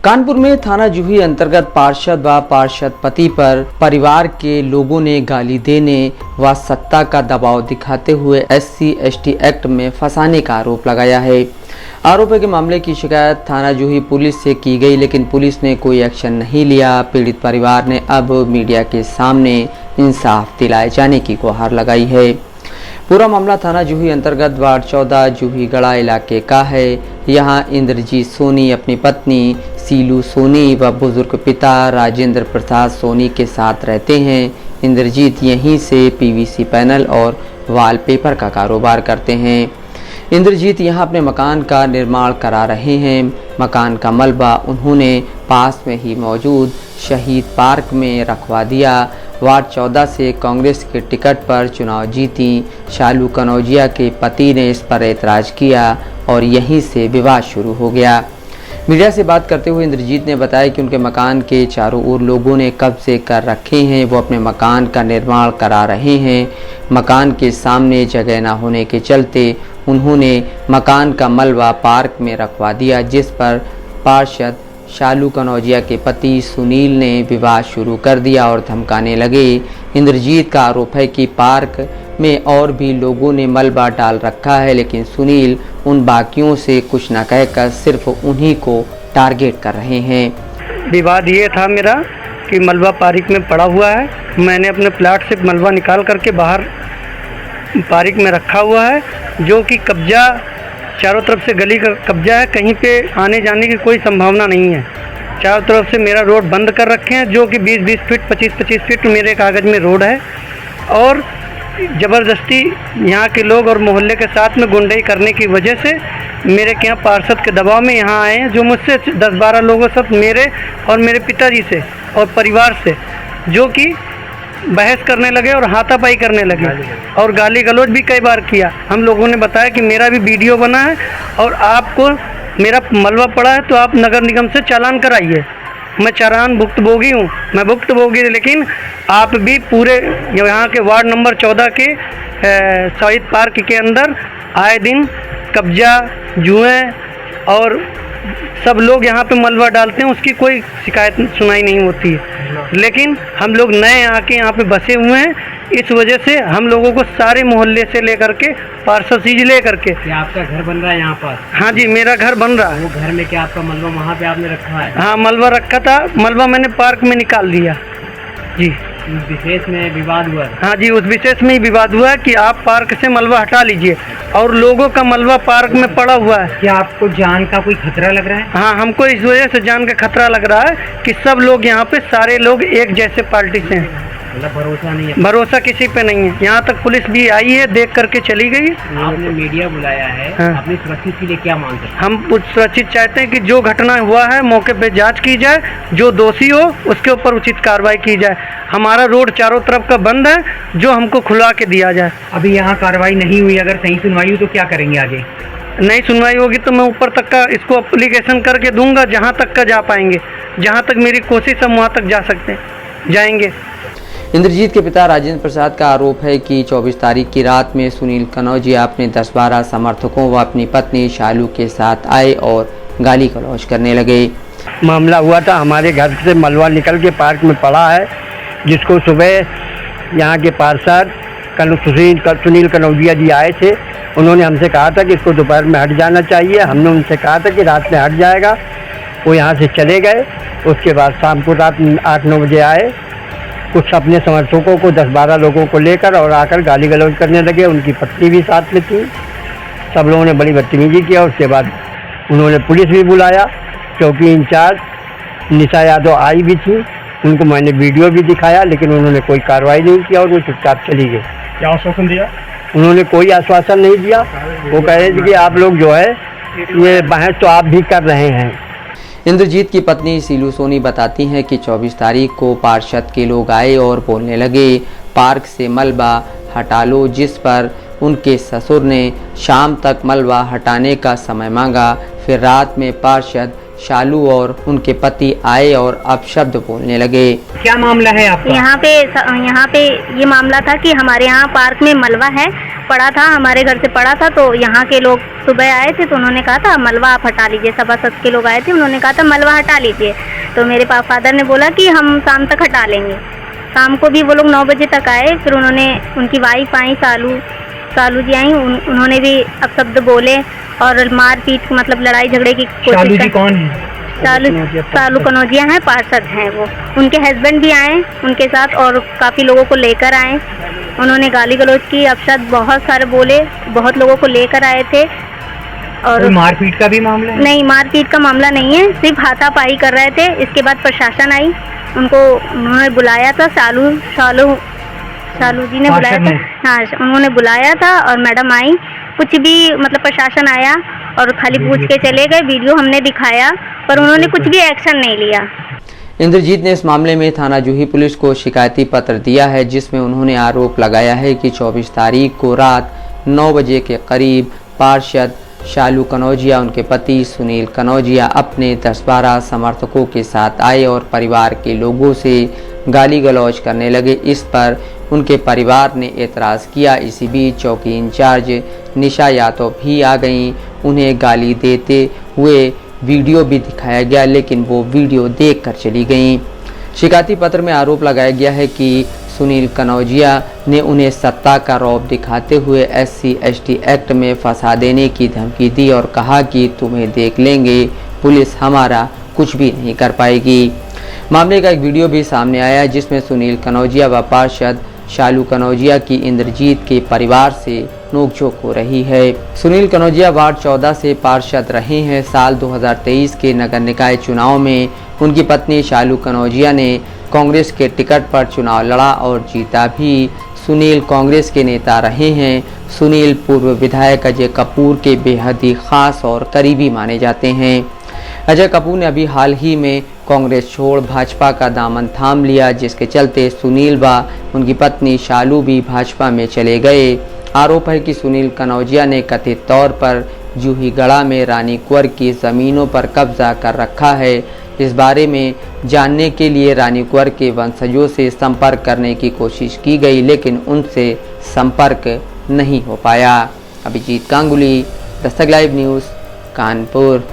कानपुर में थाना जूही अंतर्गत पार्षद व पार्षद पति पर परिवार के लोगों ने गाली देने व सत्ता का दबाव दिखाते हुए SC/ST एक्ट में फंसाने का आरोप लगाया है। आरोप है कि मामले की शिकायत थाना जूही पुलिस से की गई, लेकिन पुलिस ने कोई एक्शन नहीं लिया। पीड़ित परिवार ने अब मीडिया के सामने इंसाफ दिलाए जाने की गुहार लगाई है। पूरा मामला थाना जूही अंतर्गत वार्ड 14 जूही गड़ा इलाके का है। यहाँ इंद्रजीत सोनी अपनी पत्नी सीलू सोनी व बुजुर्ग पिता राजेंद्र प्रसाद सोनी के साथ रहते हैं। इंद्रजीत यहीं से PVC पैनल और वॉलपेपर का कारोबार करते हैं। इंद्रजीत यहाँ अपने मकान का निर्माण करा रहे हैं। मकान का मलबा उन्होंने पास में ही मौजूद शहीद पार्क में रखवा दिया। वार्ड 14 से कांग्रेस के टिकट पर चुनाव जीती शालू कनौजिया के पति ने इस पर ऐतराज़ किया और यहीं से विवाद शुरू हो गया। मीडिया से बात करते हुए इंद्रजीत ने बताया कि उनके मकान के चारों ओर लोगों ने कब्जे कर रखे हैं। वो अपने मकान का निर्माण करा रहे हैं। मकान के सामने जगह न होने के चलते उन्होंने मकान का मलबा पार्क में रखवा दिया, जिस पर पार्षद शालू कनौजिया के पति सुनील ने विवाद शुरू कर दिया और धमकाने लगे। इंद्रजीत का आरोप है कि पार्क में और भी लोगों ने मलबा डाल रखा है, लेकिन सुनील उन बाकियों से कुछ न कहकर सिर्फ उन्हीं को टारगेट कर रहे हैं। विवाद ये था मेरा कि मलबा पार्क में पड़ा हुआ है। मैंने अपने प्लाट से मलबा निकाल करके बाहर पार्क में रखा हुआ है, जो कि कब्जा चारों तरफ से गली का कब्जा है। कहीं पे आने जाने की कोई संभावना नहीं है। चारों तरफ से मेरा रोड बंद कर रखे हैं, जो कि 20-20 फीट 25-25 फीट मेरे कागज़ में रोड है। और ज़बरदस्ती यहाँ के लोग और मोहल्ले के साथ में गुंडाई करने की वजह से मेरे के यहाँ पार्षद के दबाव में यहाँ आए हैं, जो मुझसे 10-12 लोगों सब मेरे और मेरे पिताजी से और परिवार से जो कि बहस करने लगे और हाथापाई करने लगे और गाली गलौज भी कई बार किया। हम लोगों ने बताया कि मेरा भी वीडियो बना है और आपको मेरा मलबा पड़ा है तो आप नगर निगम से चालान कराइए। मैं चालान भुक्तभोगी हूँ, मैं भुक्तभोगी, लेकिन आप भी पूरे यहाँ के वार्ड नंबर 14 के शहीद पार्क के अंदर आए दिन कब्जा जुएँ और सब लोग यहाँ पे मलबा डालते हैं, उसकी कोई शिकायत सुनाई नहीं होती है। लेकिन हम लोग नए आके यहाँ पे बसे हुए हैं, इस वजह से हम लोगों को सारे मोहल्ले से लेकर के पार्षद सीज लेकर के। क्या आपका घर बन रहा है यहाँ पर? हाँ जी, मेरा घर बन रहा है। वो घर में क्या आपका मलबा वहाँ पे आपने रखा है? हाँ, मलबा रखा था। मलबा मैंने पार्क में निकाल दिया जी। उस विशेष में विवाद हुआ? हाँ जी, उस विशेष में ही विवाद हुआ कि आप पार्क से मलबा हटा लीजिए और लोगों का मलबा पार्क में पड़ा हुआ है। क्या आपको जान का कोई खतरा लग रहा है? हाँ, हमको इस वजह से जान का खतरा लग रहा है कि सब लोग यहाँ पे सारे लोग एक जैसे पार्टी से हैं। मतलब भरोसा नहीं है? भरोसा किसी पे नहीं है। यहाँ तक पुलिस भी आई है, देख करके चली गई। आपने मीडिया बुलाया है, हाँ। अपनी सुरक्षित के लिए क्या मांगते हैं? हम सुरक्षित चाहते हैं कि जो घटना हुआ है मौके पे जांच की जाए, जो दोषी हो उसके ऊपर उचित कार्रवाई की जाए। हमारा रोड चारों तरफ का बंद है, जो हमको खुला के दिया जाए। अभी यहाँ कार्रवाई नहीं हुई, अगर सही सुनवाई हुई तो क्या करेंगे आगे? नहीं सुनवाई होगी तो मैं ऊपर तक का इसको एप्लीकेशन करके दूंगा, जहाँ तक का जा पाएंगे। जहाँ तक मेरी कोशिश है वहाँ तक जा सकते हैं, जाएंगे। इंद्रजीत के पिता राजेंद्र प्रसाद का आरोप है कि 24 तारीख की रात में सुनील कनौजिया अपने 10-12 समर्थकों व अपनी पत्नी शालू के साथ आए और गाली गलौज करने लगे। मामला हुआ था, हमारे घर से मलबा निकल के पार्क में पड़ा है, जिसको सुबह यहाँ के पार्षद सुनील कनौजिया जी आए थे। उन्होंने हमसे कहा था कि इसको दोपहर में हट जाना चाहिए। हमने उनसे कहा था कि रात में हट जाएगा। वो यहाँ से चले गए। उसके बाद शाम को रात 8-9 बजे आए, कुछ अपने समर्थकों को 10-12 लोगों को लेकर और आकर गाली गलौज करने लगे। उनकी पत्नी भी साथ में थी। सब लोगों ने बड़ी बदतमीजी किया। उसके बाद उन्होंने पुलिस भी बुलाया। चौकी इंचार्ज निशा यादव आई भी थी, उनको मैंने वीडियो भी दिखाया, लेकिन उन्होंने कोई कार्रवाई नहीं किया और वो चुपचाप चली गई। क्या आश्वासन दिया? उन्होंने कोई आश्वासन नहीं दिया। वो कह रहे थे कि आप लोग जो है ये बहस तो आप भी कर रहे हैं। इंद्रजीत की पत्नी सीलू सोनी बताती हैं कि 24 तारीख को पार्षद के लोग आए और बोलने लगे, पार्क से मलबा हटा लो, जिस पर उनके ससुर ने शाम तक मलबा हटाने का समय मांगा। फिर रात में पार्षद शालू और उनके पति आए और अपशब्द बोलने लगे। क्या मामला है आपका? यहाँ पे ये मामला था कि हमारे यहाँ पार्क में मलबा है, पड़ा था, हमारे घर से पड़ा था। तो यहाँ के लोग सुबह आए थे तो उन्होंने कहा था मलबा आप हटा लीजिए। सभासद के लोग आए थे, उन्होंने कहा था मलबा हटा लीजिए। तो मेरे फादर ने बोला कि हम शाम तक हटा लेंगे। शाम को भी वो लोग 9 बजे तक आए। फिर उन्होंने, उनकी वाइफ आई, शालू जी आई, उन्होंने भी अपशब्द बोले और मारपीट, मतलब लड़ाई झगड़े की कोशिश। शालू जी कौन है? शालू कनौजिया हैं, पार्षद हैं वो। उनके हस्बैंड भी आए उनके साथ और काफ़ी लोगों को लेकर आए। उन्होंने गाली गलौज की, अपशब्द बहुत सारे बोले, बहुत लोगों को लेकर आए थे। और मारपीट का भी मामला है? नहीं, मारपीट का मामला नहीं है, सिर्फ हाथापाई कर रहे थे। इसके बाद प्रशासन आई, उन्होंने बुलाया था, शालू जी ने बुलाया था। हाँ, उन्होंने बुलाया था और मैडम आई। कुछ भी, मतलब प्रशासन आया और खाली पूछ के चले गए। वीडियो हमने दिखाया पर उन्होंने कुछ भी एक्शन नहीं लिया। इंद्रजीत ने इस मामले में थाना जूही पुलिस को शिकायती पत्र दिया है, जिसमें उन्होंने आरोप लगाया है कि 24 तारीख को रात 9 बजे के करीब पार्षद शालू कनौजिया, उनके पति सुनील कनौजिया अपने 10-12 समर्थकों के साथ आए और परिवार के लोगों से गाली गलौज करने लगे। इस पर उनके परिवार ने एतराज़ किया। इसी बीच चौकी इंचार्ज निशा यादव भी आ गईं। उन्हें गाली देते हुए वीडियो भी दिखाया गया, लेकिन वो वीडियो देखकर चली गईं। शिकायती पत्र में आरोप लगाया गया है कि सुनील कनौजिया ने उन्हें सत्ता का रौब दिखाते हुए SC/ST एक्ट में फंसा देने की धमकी दी और कहा कि तुम्हें देख लेंगे, पुलिस हमारा कुछ भी नहीं कर पाएगी। मामले का एक वीडियो भी सामने आया है, जिसमें सुनील कनौजिया व पार्षद शालू कनौजिया की इंद्रजीत के परिवार से नोकझोंक हो रही है। सुनील कनौजिया वार्ड 14 से पार्षद रहे हैं। साल 2023 के नगर निकाय चुनाव में उनकी पत्नी शालू कनौजिया ने कांग्रेस के टिकट पर चुनाव लड़ा और जीता भी। सुनील कांग्रेस के नेता रहे हैं। सुनील पूर्व विधायक अजय कपूर के बेहद ही खास और करीबी माने जाते हैं। अजय कपूर ने अभी हाल ही में कांग्रेस छोड़ भाजपा का दामन थाम लिया, जिसके चलते सुनील व उनकी पत्नी शालू भी भाजपा में चले गए। आरोप है कि सुनील कनौजिया ने कथित तौर पर जूहीगढ़ा में रानी कुंवर की ज़मीनों पर कब्जा कर रखा है। इस बारे में जानने के लिए रानी कुंवर के वंशजों से संपर्क करने की कोशिश की गई, लेकिन उनसे संपर्क नहीं हो पाया। Abhijit Ganguly, Dastak live news, Kanpur.